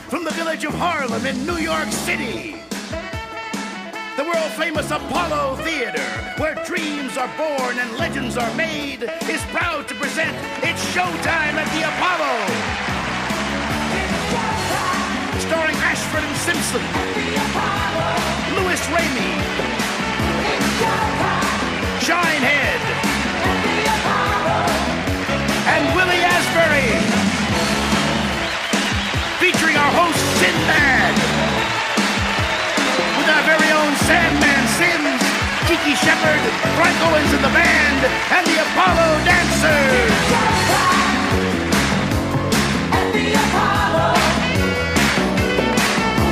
from the village of Harlem in New York City. The world-famous Apollo Theater, where dreams are born and legends are made, is proud to present It's Showtime at the Apollo. Starring Ashford and Simpson, Louise Remy, Shinehead, and Willie Asbury. Featuring our host, Sinbad. With our very own Sandman Sims, Kiki Shepard, Frank Owens in the band, and the Apollo Dancers. At the Apollo.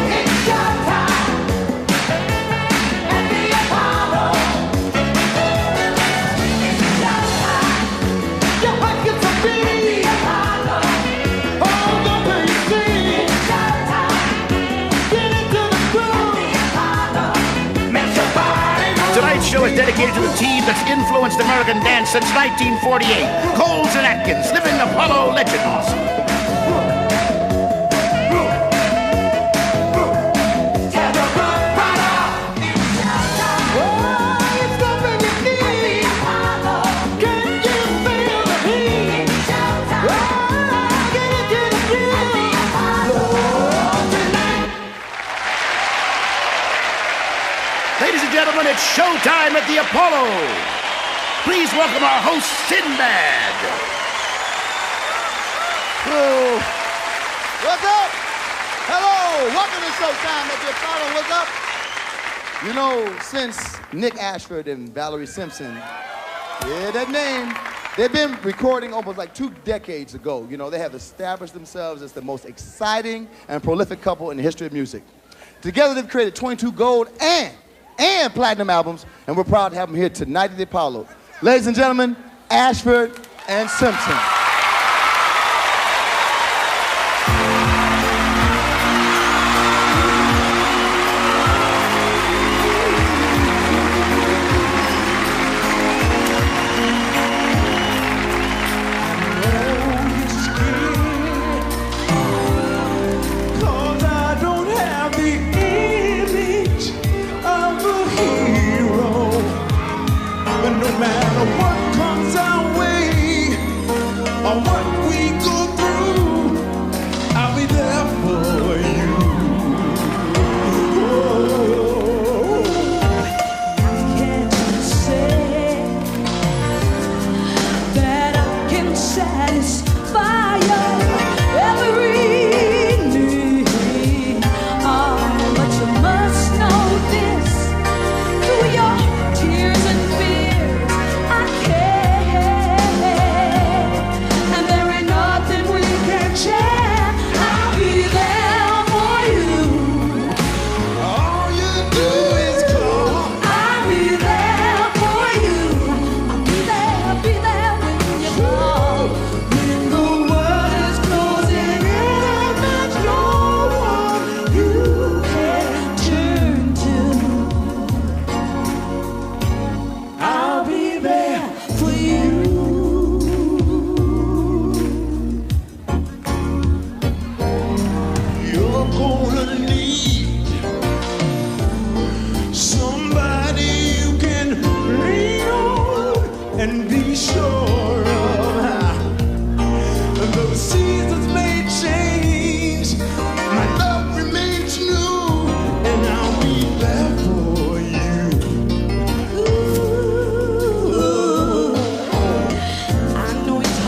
It's showtime. At the Apollo. It's showtime. Your heart gets a beat. At the Apollo. All the baby. It's showtime. Get into the groove. The Apollo. Make your body move. Tonight's show is dedicated to the team that's influenced American dance since 1948. Coles and Atkins, living Apollo legends. Ladies and gentlemen, it's showtime at the Apollo. Please welcome our host, Sinbad. Hello. What's up? Hello. Welcome to Showtime at the Apollo. What's up? You know, since Nick Ashford and Valerie Simpson, yeah, that name, they've been recording almost like 2 decades ago. You know, they have established themselves as the most exciting and prolific couple in the history of music. Together, they've created 22 gold and platinum albums, and we're proud to have them here tonight at the Apollo. Ladies and gentlemen, Ashford and Simpson. No matter what comes our way or what we go through, I'll be there for you. Oh, can't you say that I can satisfy your every need? Oh, but you must know this through your tears and fears. And be sure of though the seasons may change, my love remains new, and I'll be there for you. Ooh. I know it's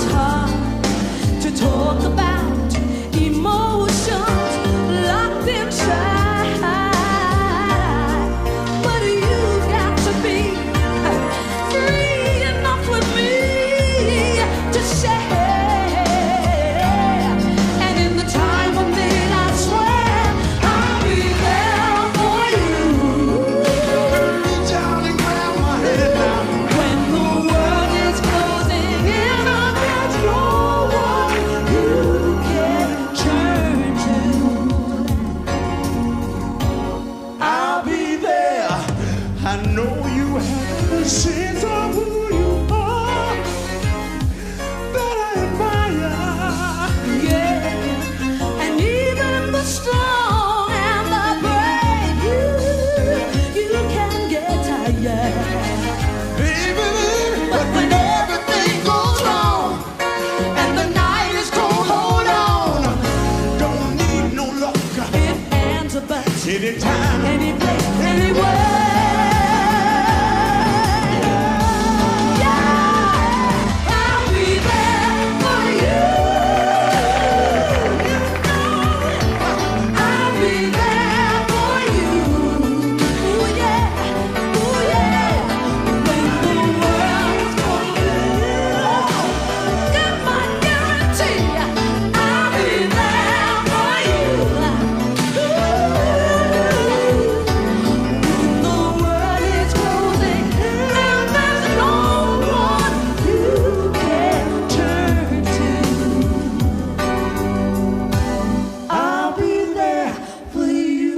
hard to talk about emotions locked inside, but you've got to be free enough with me to share. And in the time of need, I swear I'll be there for you. Reach out and grab my hand now. When the world is closing in, there's no one you anytime, any place, anywhere. Yeah, I'll be there for you. I'll be there for you. Ooh yeah, ooh yeah. When the world's cold, get my guarantee. I'll be there for you. The world is closing, and there's no one you can turn to. I'll be there for you.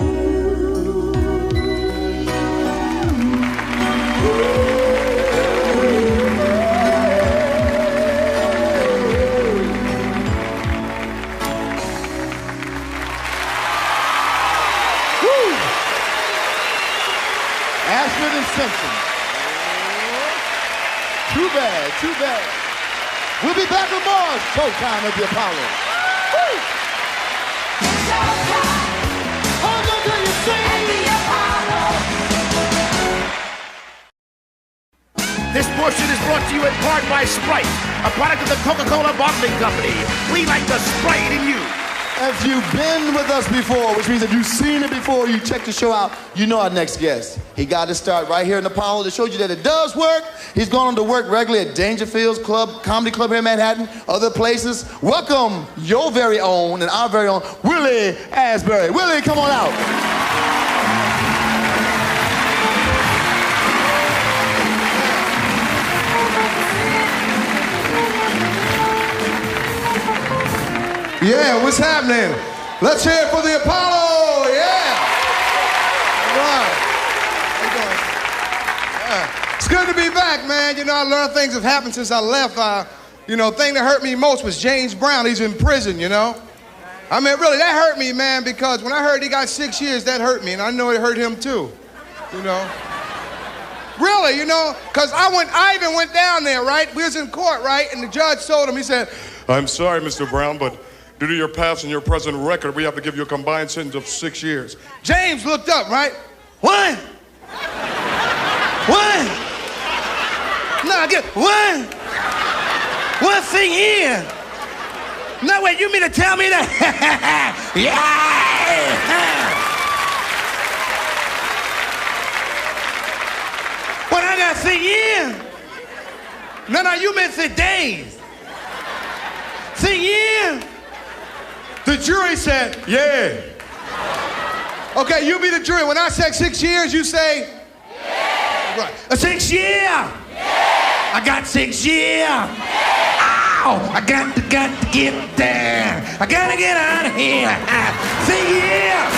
Ashford and Simpson. Too bad, too bad. We'll be back with more Showtime at the Apollo. Woo! Hold on till you sing. This portion is brought to you in part by Sprite, a product of the Coca-Cola Bottling Company. We like the Sprite in you. If you've been with us before, which means if you've seen it before, you check the show out, you know our next guest. He got to start right here in Apollo to show you that it does work. He's gone on to work regularly at Dangerfield's Comedy Club here in Manhattan, other places. Welcome your very own and our very own Willie Asbury. Willie, come on out. Yeah, what's happening? Let's hear it for the Apollo, yeah! All right. How you doing? Yeah. It's good to be back, man. You know, I learned things have happened since I left. You know, thing that hurt me most was James Brown. He's in prison, you know? I mean, really, that hurt me, man, because when I heard he got 6 years, that hurt me, and I know it hurt him too, you know? Really, you know, because I even went down there, right? We was in court, right? And the judge told him, he said, I'm sorry, Mr. Brown, but due to your past and your present record, we have to give you a combined sentence of 6 years. James looked up, right? What? What? No, I get, what? What thing here? No, wait, you mean to tell me that? Yeah! What, I got 6 years? No, you meant 6 days. 6 years? The jury said, yeah. Okay, you be the jury. When I said 6 years, you say? Yeah. Right. 6 years? Yeah. I got 6 years. Yeah. Ow! I got to get there. I gotta get out of here. 6 years.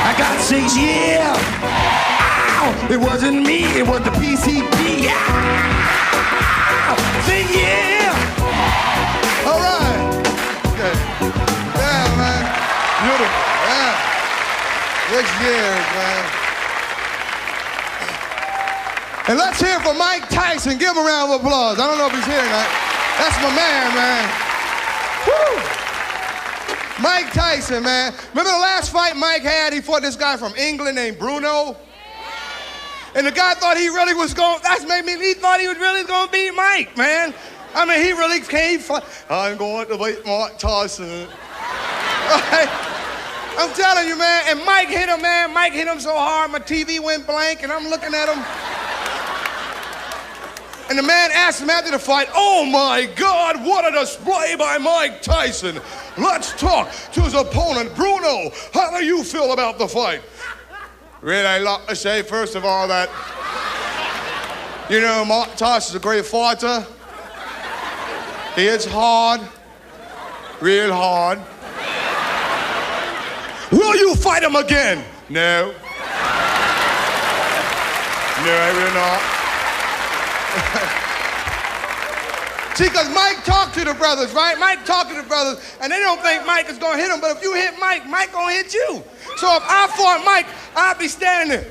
I got 6 years. Ow! It wasn't me, it was the PCP. Ow! 6 years. All right. Okay. Yeah, man. Beautiful. Yeah. 6 years, man. And let's hear it for Mike Tyson. Give him a round of applause. I don't know if he's here tonight. That's my man, man. Woo! Mike Tyson, man. Remember the last fight Mike had? He fought this guy from England named Bruno. And the guy thought he really was going, he thought he was really going to beat Mike, man. I mean, he really came for, I'm going to beat Mike Tyson. Right? I'm telling you, man. And Mike hit him, man. Mike hit him so hard, my TV went blank, and I'm looking at him. And the man asked him after the fight, oh my God, what a display by Mike Tyson. Let's talk to his opponent, Bruno. How do you feel about the fight? Really, I'd like to say, first of all, that, you know, Mike Tyson's a great fighter. He hits hard, real hard. Will you fight him again? No. No, I will not. See, because Mike talked to the brothers, right? Mike talked to the brothers, and they don't think Mike is going to hit them, but if you hit Mike, Mike going to hit you. So if I fought Mike, I'd be standing there.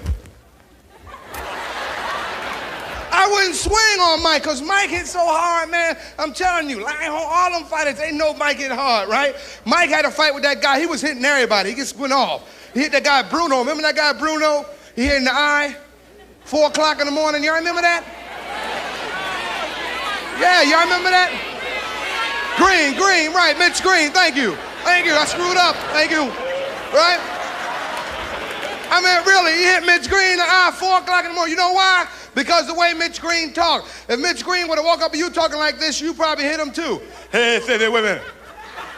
I wouldn't swing on Mike, because Mike hit so hard, man. I'm telling you, all them fighters, they know Mike hit hard, right? Mike had a fight with that guy. He was hitting everybody. He gets went off. He hit that guy Bruno. Remember that guy Bruno? He hit in the eye, 4 o'clock in the morning. Y'all remember that? Yeah, y'all remember that? Green, right, Mitch Green, thank you. Thank you, I screwed up, thank you, right? I mean, really, he hit Mitch Green in the eye, 4 o'clock in the morning. You know why? Because the way Mitch Green talked. If Mitch Green would have walked up to you talking like this, you probably hit him too. Hey, say that, wait a minute.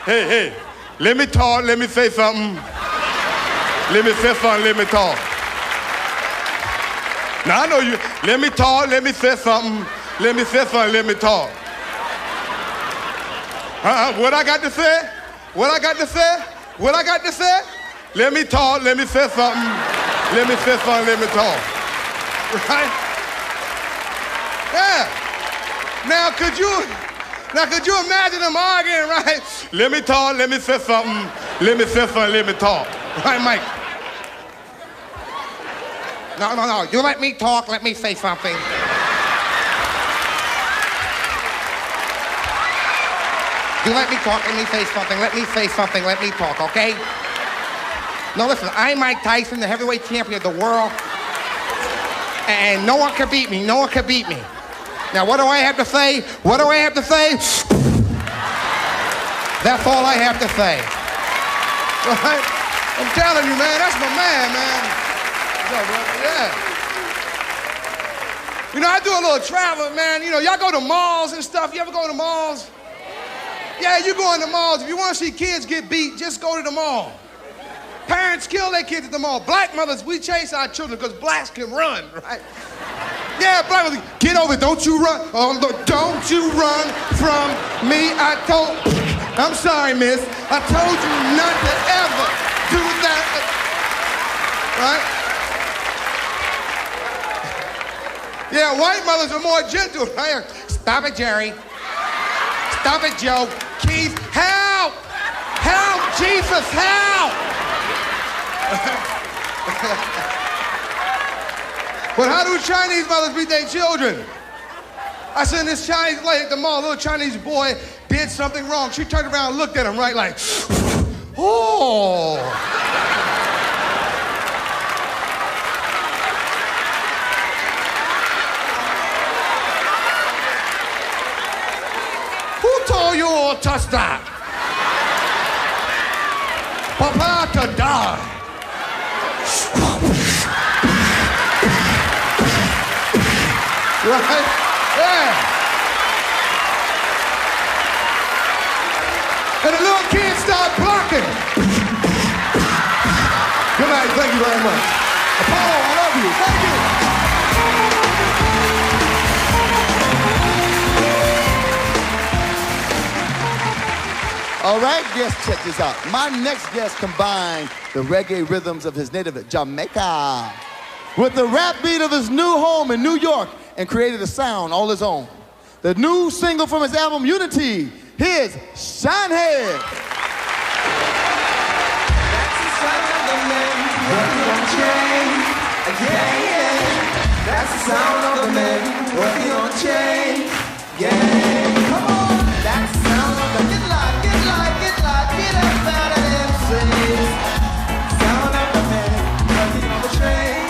Hey, let me talk, let me say something. Let me say something, let me talk. Now I know you, let me talk, let me say something. Let me say something, let me talk. What I got to say? What I got to say? What I got to say? Let me talk, let me say something. Let me say something, let me talk. Right? Yeah. Now could you imagine them arguing, right? Let me talk, let me say something. Let me say something, let me talk. Right, Mike? No. You let me talk, let me say something. You let me talk, let me say something, let me say something, let me talk, okay? No, listen, I'm Mike Tyson, the heavyweight champion of the world, and no one can beat me, no one can beat me. Now, what do I have to say? What do I have to say? That's all I have to say. Right? I'm telling you, man, that's my man. What's up, brother? Yeah. You know, I do a little travel, man. You know, y'all go to malls and stuff. You ever go to malls? Yeah, you go in the malls. If you want to see kids get beat, just go to the mall. Parents kill their kids at the mall. Black mothers, we chase our children because blacks can run, right? Yeah, black mothers, get over it. Don't you run. Oh, look, don't you run from me. I'm sorry, miss. I told you not to ever do that. Right? Yeah, white mothers are more gentle. Right? Stop it, Jerry. Stop it, Joe. Keith, help! Help, Jesus, help! But how do Chinese mothers beat their children? I seen this Chinese lady at the mall, a little Chinese boy did something wrong. She turned around and looked at him, right, like, oh. Who told you all to stop? Papa to die. Right? Yeah. And the little kids start blocking. Good night, thank you very much. Apollo, I love you, thank you. All right, guys, check this out. My next guest combined the reggae rhythms of his native Jamaica with the rap beat of his new home in New York and created a sound all his own. The new single from his album, Unity, here's Shinehead. That's the sound of the man working on change. Yeah. That's the sound of the man working on change. Yeah. Come on. That's the sound of the get live, get up out of them cities. Sound of the man working on the train.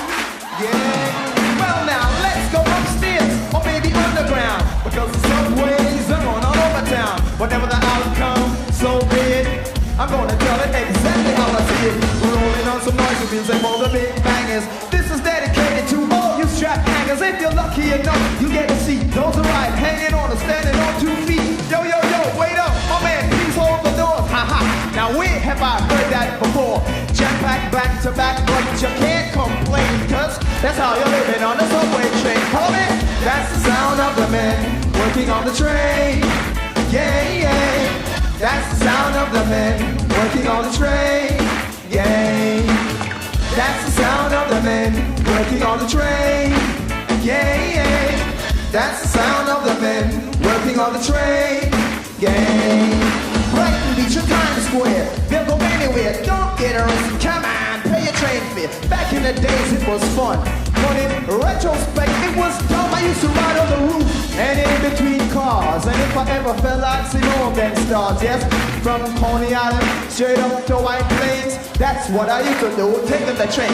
Yeah. Well now, let's go upstairs or maybe underground because the subways are going all over town. Whatever the outcome, so be it. I'm gonna tell it exactly how I see it. We're rolling on some noise with music for the big bangers. This is dedicated to all you strap hangers. If you're lucky enough, you get to see those arrive hanging on or standing on 2 feet. Yo, wait up, my man, please hold the doors. Haha. Now where have I heard that before? Jam-packed back to back, but you can't complain, cause that's how you're living on the subway train. Hold it, that's the sound of the men working on the train. Yeah. That's the sound of the men working on the train. Yeah. That's the sound of the men working on the train. Yeah. That's the sound of the men working on the train. Yeah. Brighton Beach or Times Square, they'll go anywhere. Don't get arrested, come on, pay your train fare. Back in in the days it was fun. But in retrospect, it was dumb. I used to ride on the roof and in between cars. And if I ever fell, I'd see more than stars. Yes, from Coney Island straight up to White Plains. That's what I used to do, taking the train.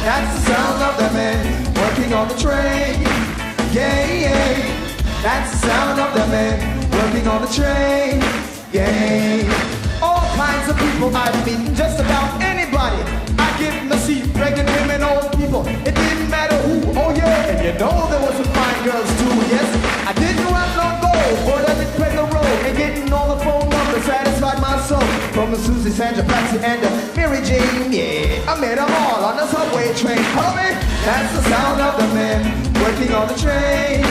That's the sound of the men working on the train. Yeah, yeah. That's the sound of the men working on the train. Yeah. All kinds of people I've met, just about anybody. I give them a seat, pregnant women, old people. It didn't matter who, oh yeah. And you know there was some fine girls too, yes. I didn't rap no gold, but I did play the role. And getting all the phone numbers satisfied my soul. From the Susie, Sandra, Patsy, and the Mary Jane, yeah. I met them all on the subway train. Follow me? That's the sound of the men working on the train.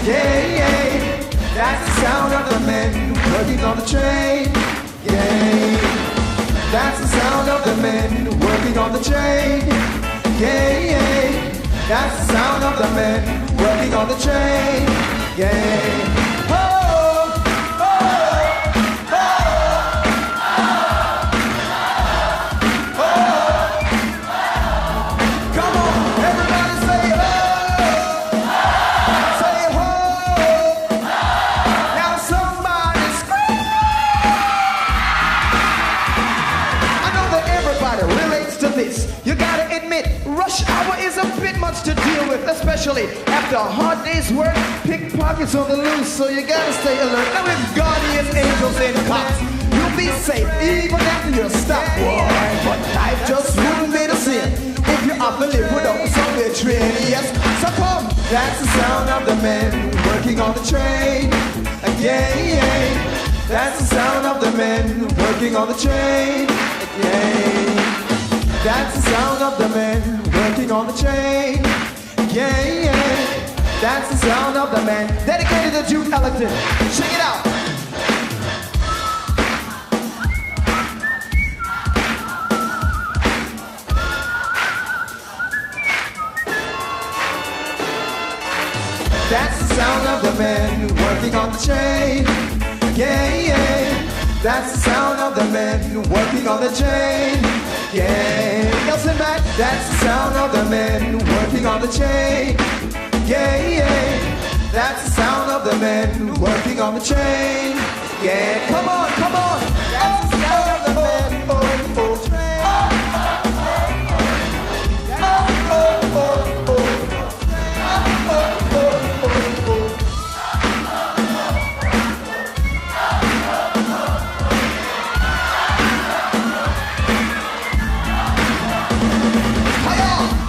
Yeah, yeah. That's the sound of the men working on the train. Yeah. That's the sound of the men working on the train. Yeah, yeah. That's the sound of the men working on the train. Yeah. Oh, oh, oh, oh. Come on, everybody say oh. Say oh. Now somebody scream. I know that everybody relates to this. You gotta admit, rush hour is a bit much to deal with, especially after a hard day's work. Pickpockets on the loose, so you gotta stay alert. Now with guardians, angels, and cops, you'll be safe even after you're stopped. Boy, but life just wouldn't be the same if you have to live without some train. Yes, so come. That's the sound of the men working on the train. Yeah, yeah. That's the sound of the men working on the train. Yeah. That's the sound of the men working on the train. Yeah, yeah. That's the sound of the men dedicated to Duke Ellington. Check it out. That's the sound of the men working on the train. Yeah, yeah. That's the sound of the men working on the train. Yeah, Nelson back. That's the sound of the men working on the chain. Yeah, yeah. That's the sound of the men working on the train. Yeah, come on, come on. That's the sound of the men. Oh, oh, train. Oh, oh, oh, oh. Oh, oh, oh, oh.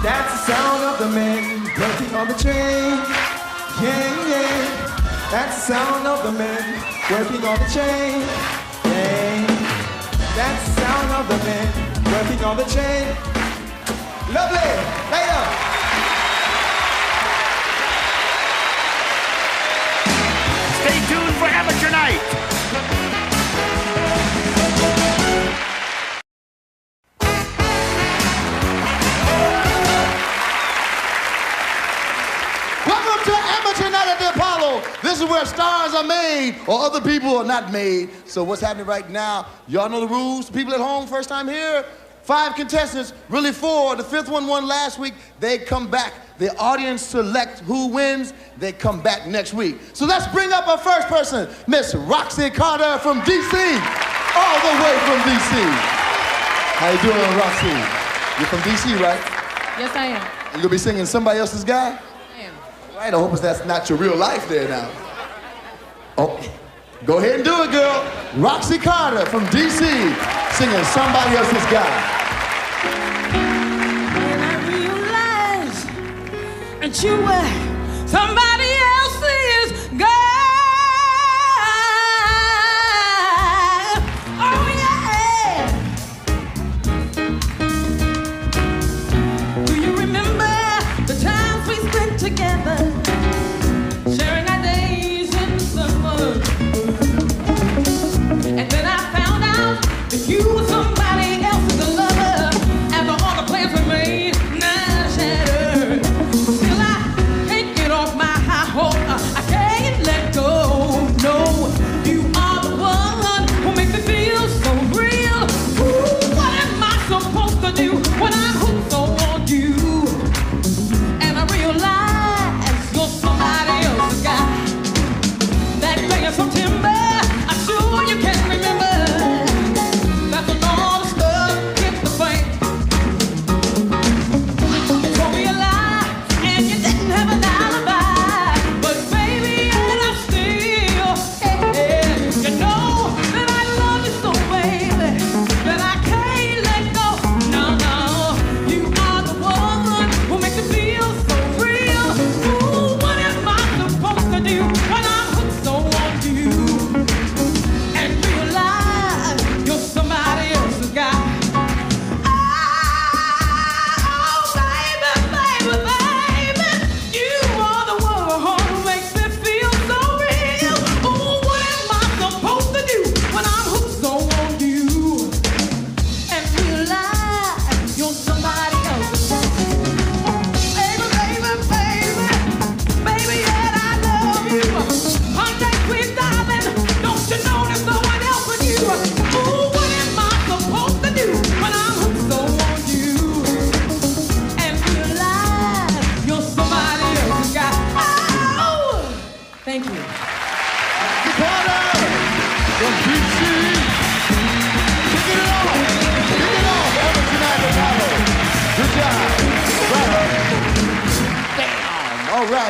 That's the sound of the men working on the train. Yeah, yeah. That's the sound of the men working on the train. Yeah. That's the sound of the men working on the train. Lovely. Later. Stay tuned for Amateur Night. This is where stars are made or other people are not made. So what's happening right now? Y'all know the rules. People at home, first time here. 5 contestants, really 4. The 5th one won last week. They come back. The audience select who wins. They come back next week. So let's bring up our first person, Miss Roxy Carter from D.C. All the way from D.C. How you doing, Roxy? You're from D.C., right? Yes, I am. You gonna be singing Somebody Else's Guy? I am. Right, I hope that's not your real life there now. Oh, go ahead and do it, girl. Roxy Carter from D.C. singing Somebody Else's Guy. And I realized that you were somebody else's guy. Oh, yeah. Do you remember the times we spent together, sharing our days in the summer? And then I found out that you were somebody else's lover. After all the plans were made, now shattered. Still I can't get off my high.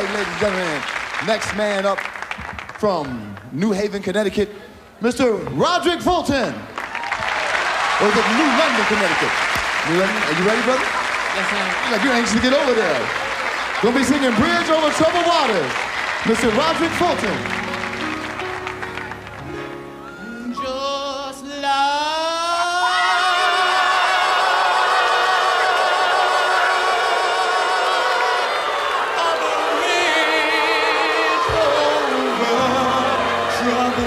right, ladies and gentlemen. Next man up from New Haven, Connecticut, Mr. Roderick Fulton. Or is it New London, Connecticut? New London? Are you ready, brother? Yes, sir. Like you're anxious to get over there. Gonna be singing Bridge Over Troubled Waters. Mr. Roderick Fulton. Just like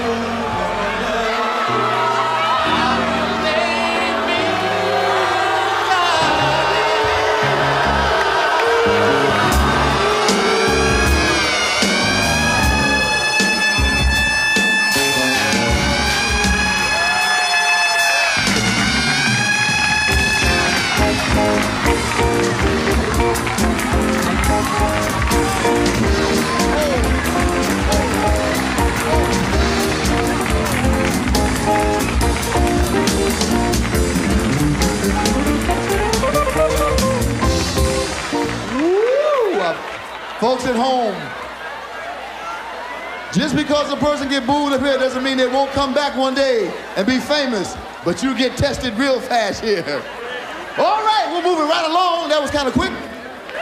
Folks at home, just because a person get booed up here doesn't mean they won't come back one day and be famous, but you get tested real fast here. All right, we're moving right along. That was kind of quick.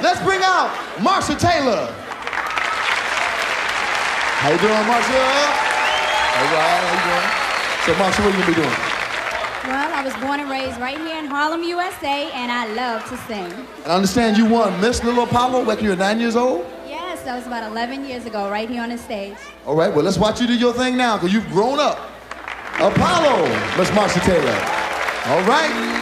Let's bring out Marsha Taylor. How you doing, Marsha? All right, how you doing? So, Marsha, what are you gonna be doing? Well, I was born and raised right here in Harlem, USA, and I love to sing. I understand you won Miss Little Apollo when you were 9 years old? Yes, that was about 11 years ago, right here on the stage. All right, well, let's watch you do your thing now, because you've grown up. Apollo, Miss Marsha Taylor. All right.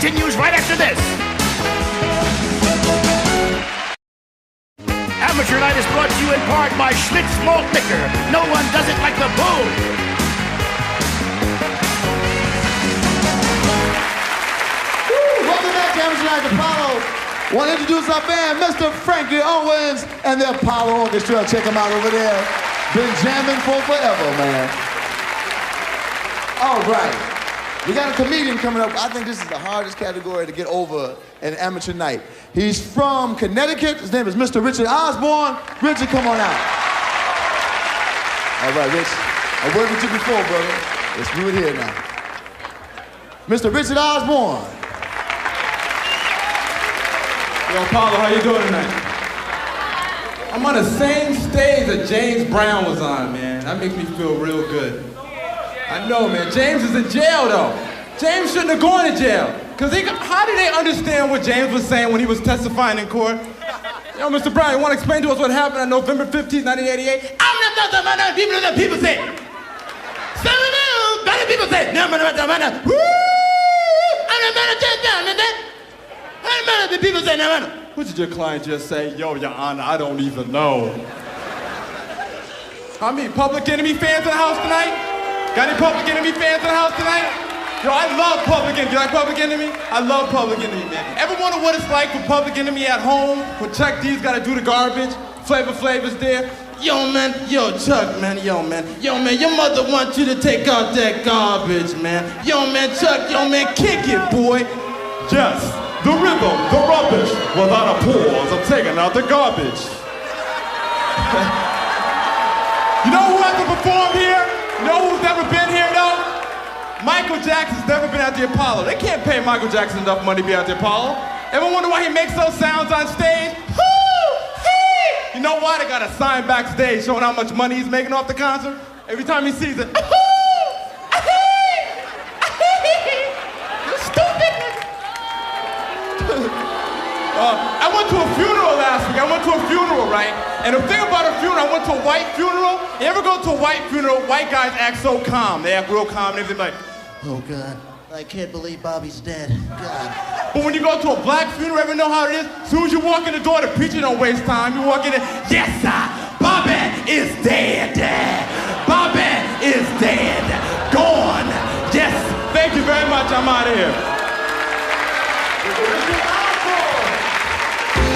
Continues right after this. Amateur Night is brought to you in part by Schlitz Malt Liquor. No one does it like the Bull. Welcome back to Amateur Night Apollo. Want to introduce our band, Mr. Frankie Owens and the Apollo Orchestra. Check them out over there. Been jamming for forever, man. All right. We got a comedian coming up. I think this is the hardest category to get over in amateur night. He's from Connecticut. His name is Mr. Richard Osborne. Richard, come on out. All right, Rich. I worked with you before, brother. Let's do it here now. Mr. Richard Osborne. Yo, Apollo, how you doing tonight? I'm on the same stage that James Brown was on, man. That makes me feel real good. I know, man. James is in jail, though. James shouldn't have gone to jail. Because how did they understand what James was saying when he was testifying in court? Yo, Mr. Brown, you want to explain to us what happened on November 15th, 1988? People say. People say. People say. What did your client just say? Yo, Your Honor, I don't even know. How many Public Enemy fans in the house tonight? Got any Public Enemy fans in the house tonight? Yo, I love Public Enemy. You like Public Enemy? I love Public Enemy, man. Ever wonder what it's like for Public Enemy at home when Chuck D's got to do the garbage? Flavor Flav's there. Yo, man, yo, Chuck, man, yo, man, your mother wants you to take out that garbage, man. Yo, man, Chuck, yo, man, kick it, boy. Yes, the rhythm, the rubbish. Without a pause, I'm taking out the garbage. You know who hasn't performed here? You know who's never been here, though? Michael Jackson's never been at the Apollo. They can't pay Michael Jackson enough money to be at the Apollo. Ever wonder why he makes those sounds on stage? You know why? They got a sign backstage showing how much money he's making off the concert. Every time he sees it, you stupid. I went to a funeral last week. I went to a funeral, right? And the thing about a funeral, I went to a white funeral. You ever go to a white funeral? White guys act so calm. They act real calm and everything like, oh, God, I can't believe Bobby's dead. God. But when you go to a black funeral, ever know how it is? As soon as you walk in the door, the preacher don't waste time. You walk in there, yes, sir, Bobby is dead. Bobby is dead. Gone. Yes, thank you very much. I'm out of here.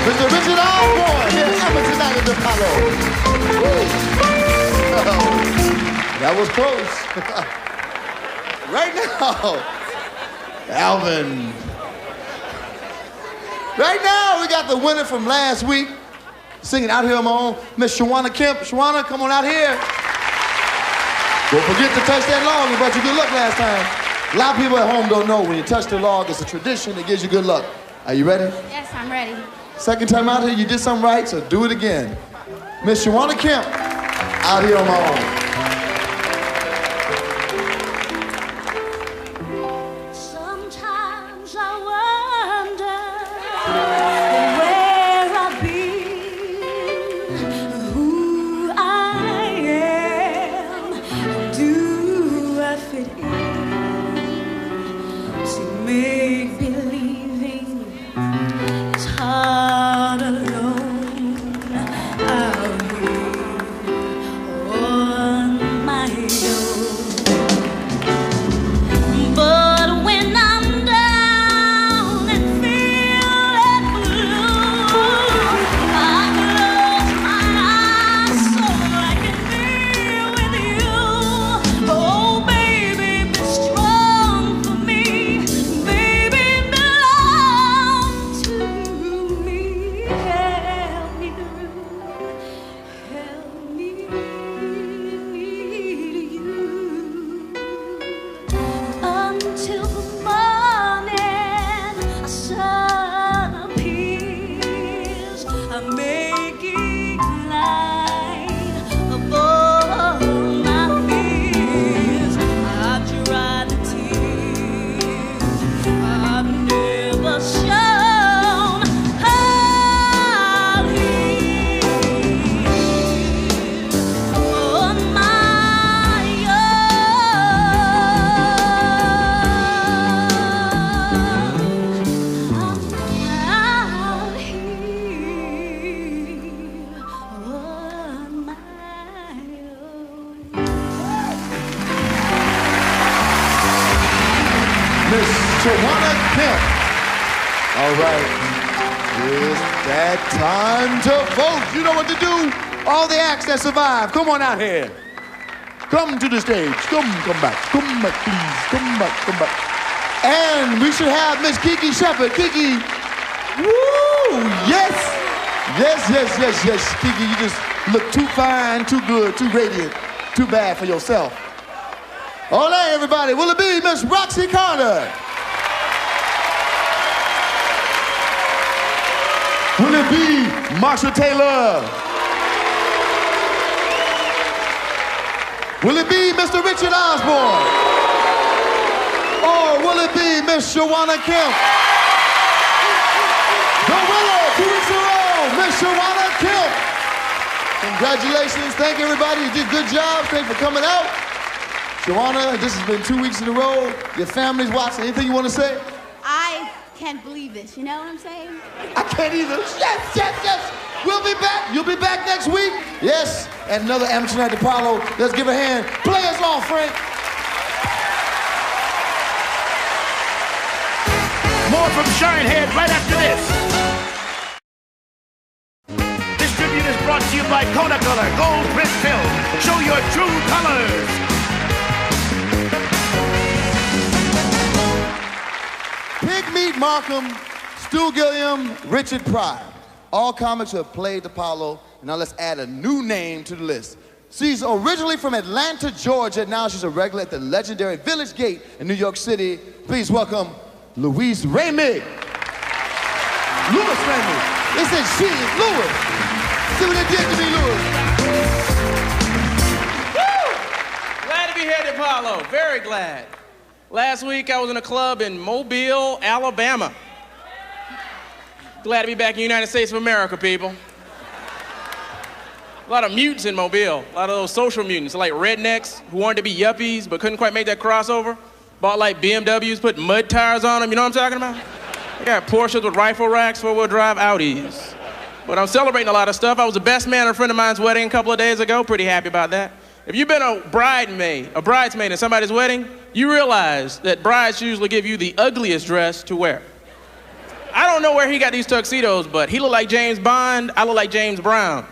Mr. Richard Osborne here ever tonight at the Apollo. That was close. Right now, Alvin. Right now, we got the winner from last week, singing Out Here on My Own, Miss Shawana Kemp. Shawana, come on out here. Don't forget to touch that log. You brought you good luck last time. A lot of people at home don't know when you touch the log, it's a tradition that gives you good luck. Are you ready? Yes, I'm ready. Second time out here, you did something right, so do it again. Miss Shawana Kemp, Out Here on My Own. Sometimes I wonder where I've been, who I am, do I fit in to make believing it's hard alone out here on my own. But when I'm down and feeling blue, I close my eyes so I can be with you. Oh, baby, be strong for me. Baby, belong to me. Help me through. Help me need you. Until the morning a sun appears, I'm making light of all my fears. I've dried the tears I've never shown. I'll heal on my Miss Shawana Kemp. All right. It's that time to vote. You know what to do. All the acts that survive, come on out here. Come to the stage. Come back. Come back, please. Come back. And we should have Miss Kiki Shepherd. Kiki. Woo! Yes. Kiki, you just look too fine, too good, too radiant, too bad for yourself. All right, everybody. Will it be Miss Roxy Carter? Will it be Marsha Taylor? Will it be Mr. Richard Osborne? Or will it be Miss Shawana Kemp. The winner, 2 weeks in a row, Miss Shawana Kemp. Congratulations. Thank you, everybody. You did a good job. Thanks for coming out. Shawana, this has been 2 weeks in a row. Your family's watching. Anything you want to say? I can't believe this. You know what I'm saying? I can't either. Yes, yes, yes. We'll be back. You'll be back next week. Yes. And another amateur night at Apollo. Let's give a hand. Play us off, Frank. More from Shinehead right after this. This tribute is brought to you by Color Gold Print Film. Show your true colors. Pigmeat Markham, Stu Gilliam, Richard Pryor. All comics who have played Apollo. Now let's add a new name to the list. She's originally from Atlanta, Georgia. Now she's a regular at the legendary Village Gate in New York City. Please welcome Louise Remy. Louise Remy. They said she is Louis. See what they did to me, Louis. Woo! Glad to be here at the Apollo. Very glad. Last week I was in a club in Mobile, Alabama. Glad to be back in the United States of America, people. A lot of mutants in Mobile. A lot of those social mutants, like rednecks who wanted to be yuppies but couldn't quite make that crossover. Bought like BMWs, put mud tires on them, you know what I'm talking about? They got Porsches with rifle racks, four-wheel drive Audis. But I'm celebrating a lot of stuff. I was the best man at a friend of mine's wedding a couple of days ago. Pretty happy about that. If you've been a bridesmaid at somebody's wedding, you realize that brides usually give you the ugliest dress to wear. I don't know where he got these tuxedos, but he looked like James Bond, I look like James Brown.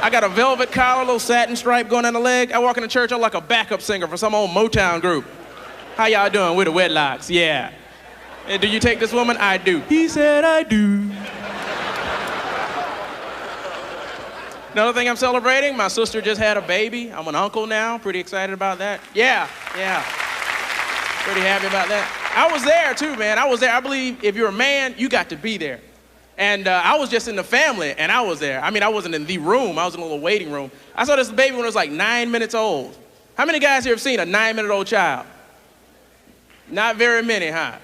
I got a velvet collar, little satin stripe going down the leg. I walk into church, I'm like a backup singer for some old Motown group. How y'all doing? We're the Wedlocks, yeah. And do you take this woman? I do. He said I do. Another thing I'm celebrating, my sister just had a baby. I'm an uncle now, pretty excited about that. Yeah. Pretty happy about that. I was there too, man. I was there. I believe if you're a man, you got to be there. And I was just in the family, and I was there. I mean, I wasn't in the room. I was in a little waiting room. I saw this baby when it was like 9 minutes old. How many guys here have seen a 9-minute-old child? Not very many, huh?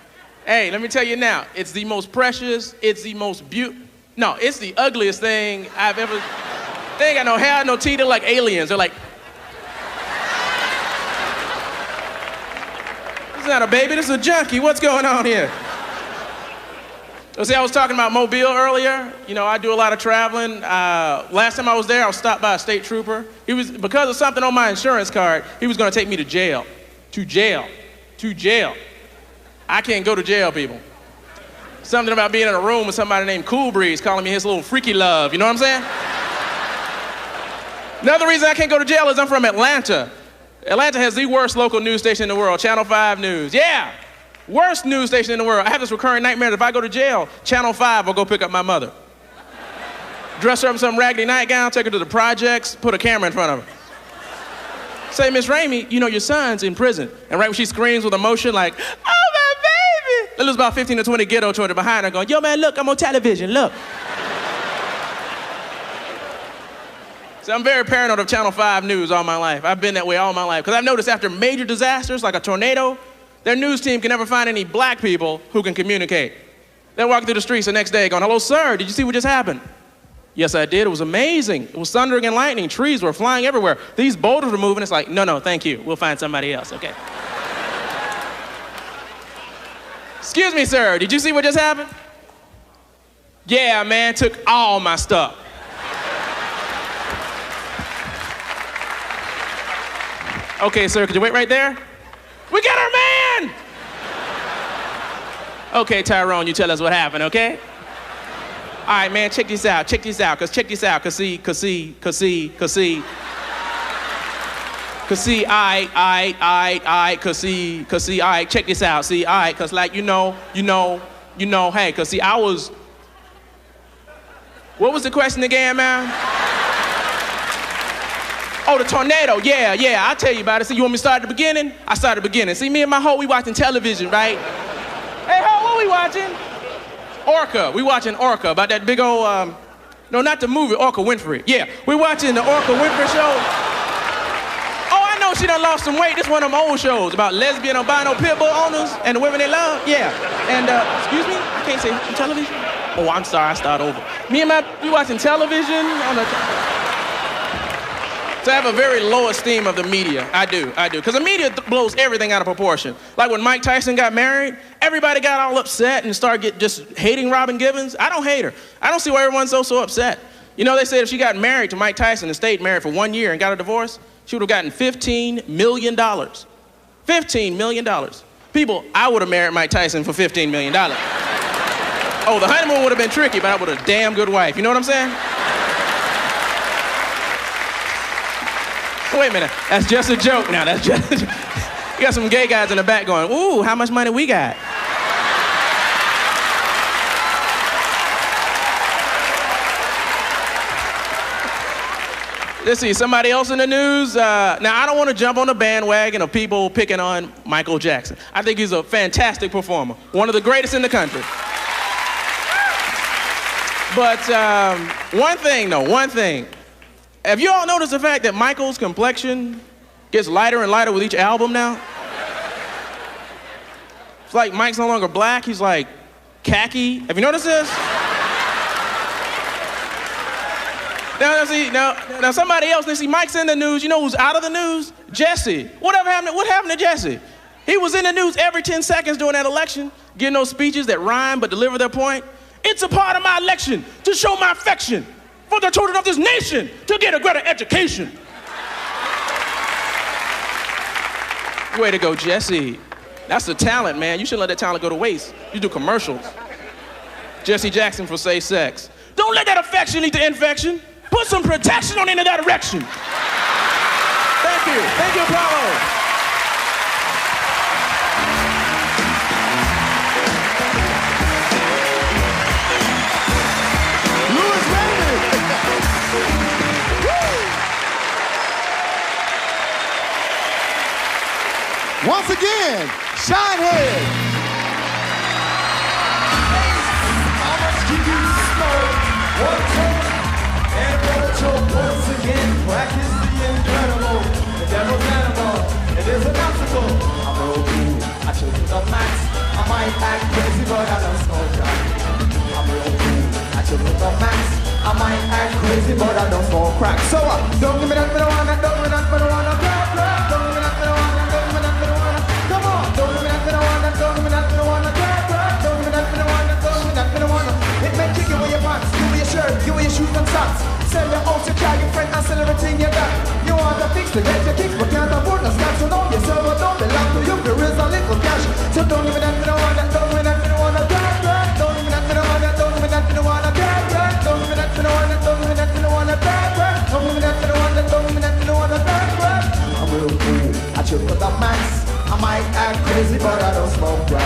Hey, let me tell you now, it's the most precious, it's the most beautiful. No, it's the ugliest thing I've ever... They ain't got no hair, no teeth, they're like aliens. They're like... This is not a baby, this is a junkie. What's going on here? So see, I was talking about Mobile earlier. You know, I do a lot of traveling. Last time I was there, I was stopped by a state trooper. He was, because of something on my insurance card, he was gonna take me to jail. To jail. I can't go to jail, people. Something about being in a room with somebody named Cool Breeze calling me his little freaky love, you know what I'm saying? Another reason I can't go to jail is I'm from Atlanta. Atlanta has the worst local news station in the world, Channel 5 News. Yeah, worst news station in the world. I have this recurring nightmare that if I go to jail, Channel 5 will go pick up my mother. Dress her up in some raggedy nightgown, take her to the projects, put a camera in front of her. Say, Miss Remy, you know your son's in prison. And right when she screams with emotion like, oh my baby. There's about 15 to 20 ghetto children behind her going, yo man, look, I'm on television, look. So I'm very paranoid of Channel 5 News all my life. I've been that way all my life. Because I've noticed after major disasters like a tornado, their news team can never find any black people who can communicate. They're walking through the streets the next day going, hello sir, did you see what just happened? Yes, I did. It was amazing. It was thundering and lightning. Trees were flying everywhere. These boulders were moving. It's like, no, thank you. We'll find somebody else, okay? Excuse me, sir. Did you see what just happened? Yeah, man. Took all my stuff. Okay, sir. Could you wait right there? We got our man! Okay, Tyrone, you tell us what happened, okay? All right, man, check this out, cause see, check this out, see, all right, cause like, you know, hey, cause see, what was the question again, man? Oh, the tornado, yeah, I'll tell you about it. See, you want me to start at the beginning? I start at the beginning. See, me and my hoe, we watching television, right? Hey, hoe, what we watching? Orca. We watching Orca, about that big old, no, not the movie, Orca Winfrey. Yeah, we watching the Orca Winfrey show. Oh, I know she done lost some weight. This one of them old shows about lesbian albino pit bull owners and the women they love. Yeah. And, excuse me? I can't say on television? Oh, I'm sorry, I start over. Me and we watching television on the... So I have a very low esteem of the media. I do. Because the media blows everything out of proportion. Like when Mike Tyson got married, everybody got all upset and started just hating Robin Givens. I don't hate her. I don't see why everyone's so upset. You know, they said if she got married to Mike Tyson and stayed married for 1 year and got a divorce, she would have gotten $15 million. $15 million. People, I would have married Mike Tyson for $15 million. Oh, the honeymoon would have been tricky, but I would have a damn good wife. You know what I'm saying? Wait a minute, that's just a joke now. That's just, you got some gay guys in the back going, ooh, how much money we got? Let's see, somebody else in the news. Now, I don't want to jump on the bandwagon of people picking on Michael Jackson. I think he's a fantastic performer, one of the greatest in the country. But one thing. Have you all noticed the fact that Michael's complexion gets lighter and lighter with each album now? It's like Mike's no longer black, he's like khaki. Have you noticed this? Now somebody else, they see Mike's in the news. You know who's out of the news? Jesse. What happened to Jesse? He was in the news every 10 seconds during that election, getting those speeches that rhyme but deliver their point. It's a part of my election to show my affection for the children of this nation to get a greater education. Way to go, Jesse. That's the talent, man. You shouldn't let that talent go to waste. You do commercials. Jesse Jackson for Safe Sex. Don't let that affection lead to infection. Put some protection on into that erection. Thank you. Thank you, Apollo. Louise Remy. Once again, Shinehead. How much can you smoke? One toke and another choke. Once again, crack is the incredible, the devil's animal. It is an obstacle. I'm real cool. I choke to the max. I might act crazy, but I don't smoke crack. I'm real cool. I choke to the max. I might act crazy, but I don't smoke crack. So don't give me that marijuana, don't give me that marijuana, crack, crack. Don't give me that marijuana, don't give me that marijuana. Come on, don't give me that marijuana, don't give me that marijuana, crack, crack. Don't give me that marijuana, don't give me that marijuana. It may kick you with your pants, give me your shirt, give me your shoes and socks. Sell your house, your car, your friend, and sell everything you got. You want a fix to get your kicks, but can't afford no scotch. So know yourself, but don't belong to you. There is a little cash. So don't give me that marijuana, don't give me that marijuana, crack, crack. Don't give me that marijuana, don't give me that marijuana, crack, crack. Don't give me that marijuana, don't give me that marijuana, crack, crack. Don't give me that marijuana, don't give me that marijuana, crack, crack. I'm real cool, I chill with the max. I might act crazy, but I don't smoke crack.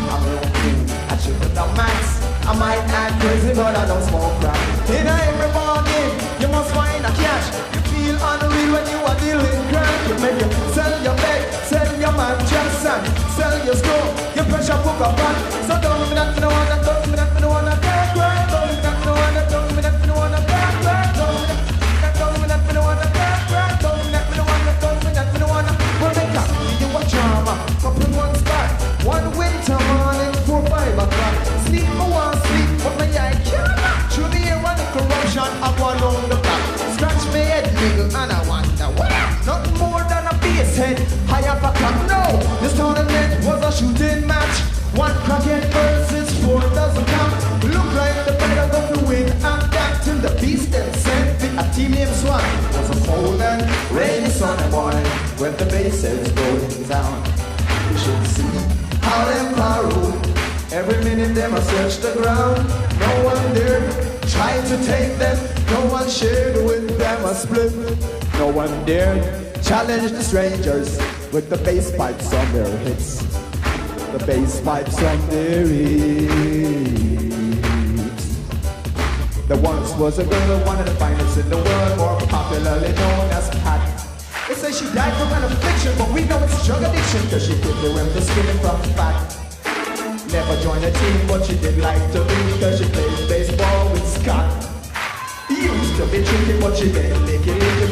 I'm real cool, I chill with the max. I might act crazy, but I don't smoke crack. In every morning, you must find a cash. You feel unreal when you are dealing crack. You make you sell your bed, sell your mattress, and sell your stove, your pressure cooker pan. So don't give me that marijuana, don't give me that marijuana, crack, crack. Don't give me that marijuana, don't give me that marijuana, crack, crack. Don't give me that marijuana, crack, crack. Don't give me that marijuana, don't give me that marijuana. Well, they can give you a drama, up in one spot. One winter morning, 4, 5 o'clock. Sleep, I want sleep, but my eye can't. Through the air and the corruption, I go along the block. Scratch my head, nigga, and I wonder what? Nothing more than a bass head, high up a clock. No, this tournament was a shooting match. 1 crackhead versus 4 doesn't count. Look like the better of the win, and that till the beast then sent a team named Swan. It was a cold and rainy Sunday morning when the bass is going down. You should see how them quarrel. Every minute them a search the ground. No one there tried to take them. No one shared with them a split. No one dared challenge the strangers with the bass pipes on their hits. The bass pipes on their hips. There once was a girl, one of the finest in the world, more popularly known as Pat. They say she died from an affliction, but we know it's drug addiction, cause she did the the skinning from fat. Never joined a team, but she did like to be, cause she played baseball with Scott. He used to be tricky, but she didn't make it easy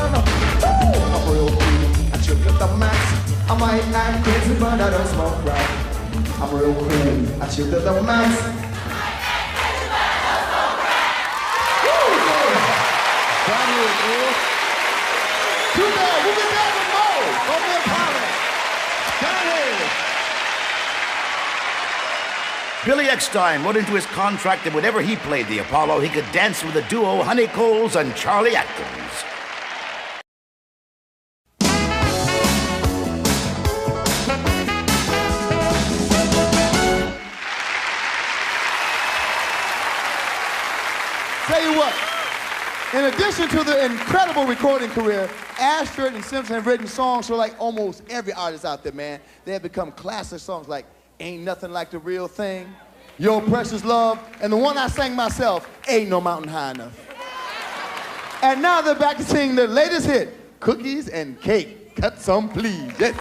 I'm real cool. I chill to the max. I might act crazy, but I don't smoke crack. I'm real cool. I chill to the max. Too bad. We'll be back with more. Don't be a problem. Down here. Billy Eckstein wrote into his contract that whenever he played the Apollo, he could dance with the duo Honey Coles and Charlie Atkins. Tell you what, in addition to the incredible recording career, Ashford and Simpson have written songs for like almost every artist out there, man. They have become classic songs like Ain't Nothing Like the Real Thing, Your Precious Love, and the one I sang myself, Ain't No Mountain High Enough. And now they're back to sing their latest hit, Cookies and Cake. Cut some, please. Yes.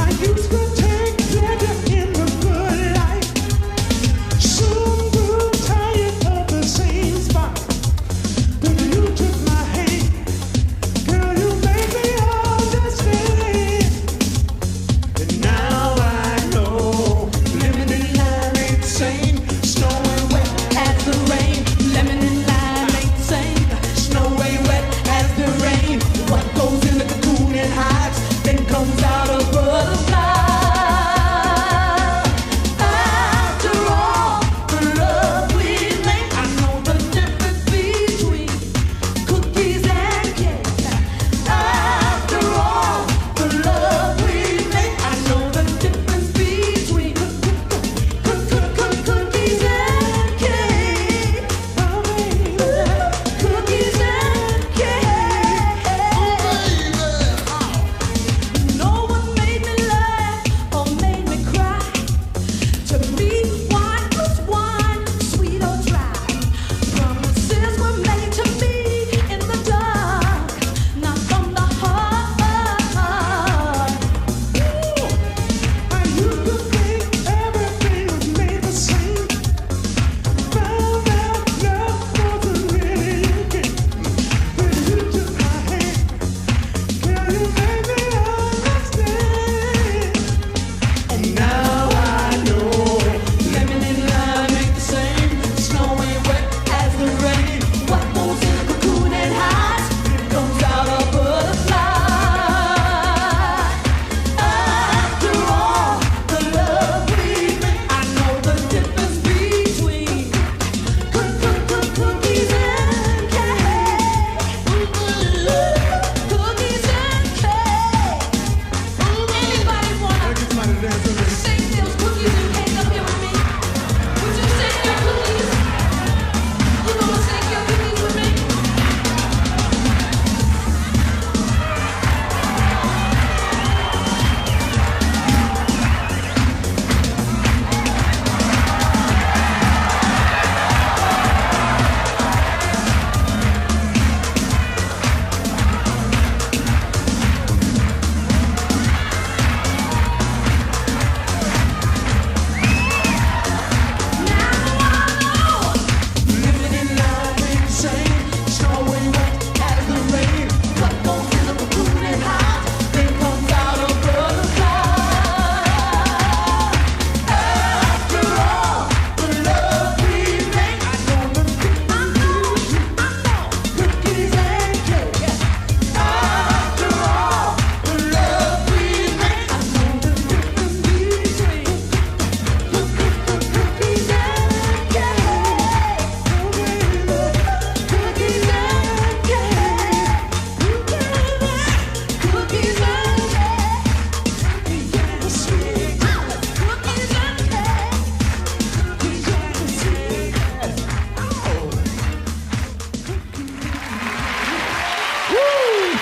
I used to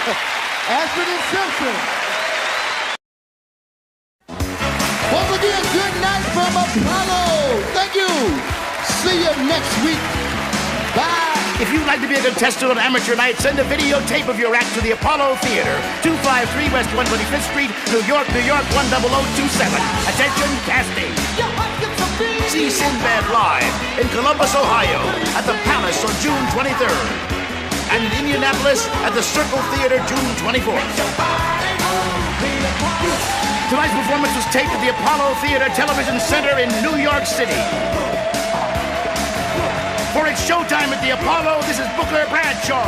Ashford and Simpson. Once again, good night from Apollo. Thank you. See you next week. Bye. If you'd like to be a contestant on Amateur Night, send a videotape of your act to the Apollo Theater, 253 West 125th Street, New York, New York, 10027. Attention, casting. See Sinbad live in Columbus, Ohio, at the Palace on June 23rd. And in Indianapolis at the Circle Theater, June 24th. Tonight's performance was taped at the Apollo Theater Television Center in New York City. For its Showtime at the Apollo, this is Booker Bradshaw.